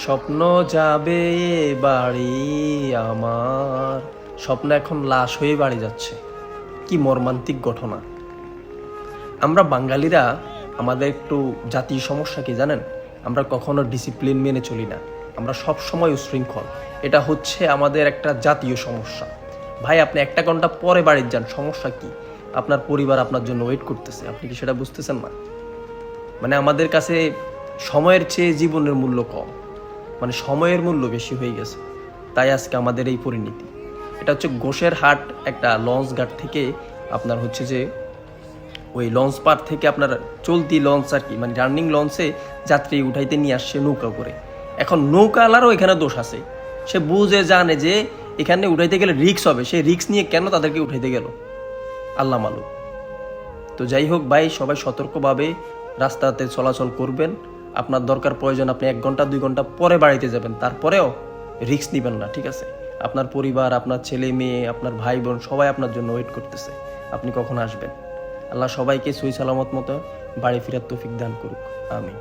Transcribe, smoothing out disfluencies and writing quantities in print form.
স্বপ্ন যাবে বাড়ি আমার, স্বপ্ন এখন লাশ হয়ে বাড়ি যাচ্ছে। কি মর্মান্তিক ঘটনা। আমরা বাঙালিরা আমাদের একটু জাতীয় সমস্যা কি জানেন? আমরা কখনো ডিসিপ্লিন মেনে চলি না, আমরা সব সময় উশৃঙ্খল। এটা হচ্ছে আমাদের একটা জাতীয় সমস্যা। ভাই, আপনি 1 ঘন্টা পরে বাড়ি যান, সমস্যা কি? আপনার পরিবার আপনার জন্য ওয়েট করতেছে, আপনি কি সেটা বুঝতেছেন না? মানে আমাদের কাছে সময়ের চেয়ে জীবনের মূল্য কম, মানে সময়ের মূল্য বেশি হয়ে গেছে। তাই আজকে আমাদের এই পরিণতি। এটা হচ্ছে গোশের হাট, একটা লঞ্চ ঘাট থেকে আপনার হচ্ছে যে ওই লঞ্চ পার থেকে আপনার চলতি লঞ্চ আর কি, মানে রানিং লঞ্চে যাত্রী উঠাইতে নিয়ে আসছে নৌকা করে। এখন নৌকাওয়ালারও এখানে দোষ আছে। সে বুঝে জানে যে এখানে উঠাইতে গেলে রিক্স হবে, সে রিক্স নিয়ে কেন তাদেরকে উঠাইতে গেল, আল্লাহ মালুম। তো যাই হোক ভাই, সবাই সতর্কভাবে রাস্তাতে চলাচল করবেন। আপনার দরকার প্রয়োজন আপনি 1 ঘন্টা 2 ঘন্টা পরে বাড়িতে যাবেন, তারপরেও রিস্ক নেবেন না, ঠিক আছে? আপনার পরিবার, আপনার ছেলে মেয়ে, আপনার ভাই বোন সবাই আপনার জন্য ওয়েট করতেছে, আপনি কখন আসবেন। আল্লাহ সবাইকে সহি সালামত মতো বাড়ি ফেরার তৌফিক দান করুক, আমিন।